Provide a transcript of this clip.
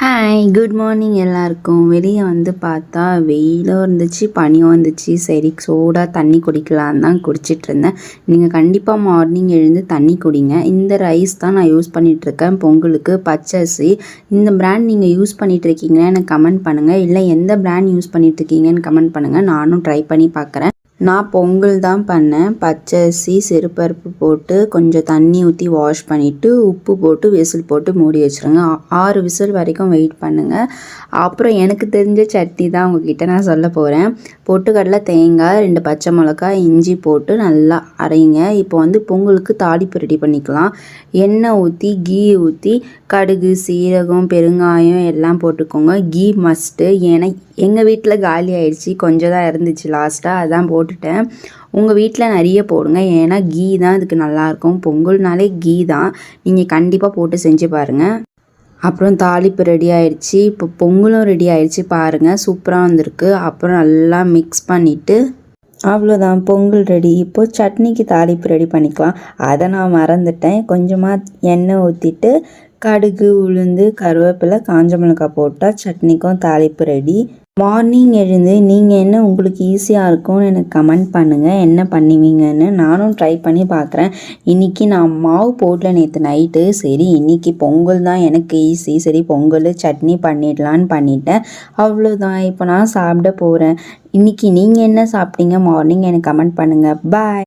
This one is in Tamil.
ஹாய் குட் மார்னிங் எல்லாருக்கும். வெளியே வந்து பார்த்தா வெயிலும் இருந்துச்சு, பனியும் இருந்துச்சு. சரி சூடாக தண்ணி குடிக்கலான்னு தான் குடிச்சிட்ருந்தேன். நீங்கள் கண்டிப்பாக மார்னிங் எழுந்து தண்ணி குடிங்க. இந்த ரைஸ் தான் நான் யூஸ் பண்ணிகிட்ருக்கேன் பொங்கலுக்கு, பச்சரிசி. இந்த பிராண்ட் நீங்கள் யூஸ் பண்ணிகிட்ருக்கீங்கன்னா எனக்கு கமெண்ட் பண்ணுங்கள், இல்லை எந்த பிராண்ட் யூஸ் பண்ணிகிட்ருக்கீங்கன்னு கமெண்ட் பண்ணுங்கள். நானும் ட்ரை பண்ணி பார்க்குறேன். நான் பொங்கல் தான் பண்ணேன். பச்சரிசி சிறுபருப்பு போட்டு கொஞ்சம் தண்ணி ஊற்றி வாஷ் பண்ணிவிட்டு உப்பு போட்டு விசில் போட்டு மூடி வச்சுருங்க. 6 விசில் வரைக்கும் வெயிட் பண்ணுங்கள். அப்புறம் எனக்கு தெரிஞ்ச சட்னி தான் உங்ககிட்ட நான் சொல்ல போகிறேன். பொட்டுக்கடலை, தேங்காய், 2 பச்சை மிளகாய், இஞ்சி போட்டு நல்லா அரைங்க. இப்போ வந்து பொங்கலுக்கு தாளிப்பு ரெடி பண்ணிக்கலாம். எண்ணெய் ஊற்றி கீ ஊற்றி கடுகு, சீரகம், பெருங்காயம் எல்லாம் போட்டுக்கோங்க. கீ மஸ்ட்டு. ஏன்னா எங்கள் வீட்டில் காலி ஆயிடுச்சு, கொஞ்சம் தான் இருந்துச்சு லாஸ்ட்டாக, அதான் போட்டுட்டேன். உங்கள் வீட்டில் நிறைய போடுங்க, ஏன்னா கீ தான் இதுக்கு நல்லாயிருக்கும். பொங்கல்னாலே கீ தான். நீங்கள் கண்டிப்பாக போட்டு செஞ்சு பாருங்கள். அப்புறம் தாளிப்பு ரெடி ஆயிடுச்சு. இப்போ பொங்கலும் ரெடி ஆயிடுச்சு பாருங்கள், சூப்பராக வந்திருக்கு. அப்புறம் நல்லா மிக்ஸ் பண்ணிவிட்டு அவ்வளோதான், பொங்கல் ரெடி. இப்போது சட்னிக்கு தாளிப்பு ரெடி பண்ணிக்கலாம். அதை நான் மறந்துட்டேன். கொஞ்சமாக எண்ணெய் ஊற்றிட்டு கடுகு, உளுந்து, கருவேப்பிலை, காஞ்ச மிளகாய் போட்டால் சட்னிக்கும் தாளிப்பு ரெடி. மார்னிங் எழுந்து நீங்கள் என்ன உங்களுக்கு ஈஸியாக இருக்கும்னு எனக்கு கமெண்ட் பண்ணுங்கள், என்ன பண்ணுவீங்கன்னு. நானும் ட்ரை பண்ணி பார்க்குறேன். இன்றைக்கி நான் மாவு போடல நேற்று நைட்டு. சரி இன்றைக்கி பொங்கல் தான் எனக்கு ஈஸி, சரி பொங்கல் சட்னி பண்ணிடலான்னு பண்ணிட்டேன். அவ்வளோதான், இப்போ நான் சாப்பிட போகிறேன். இன்றைக்கி நீங்கள் என்ன சாப்பிட்டீங்க மார்னிங் எனக்கு கமெண்ட் பண்ணுங்கள். பாய்.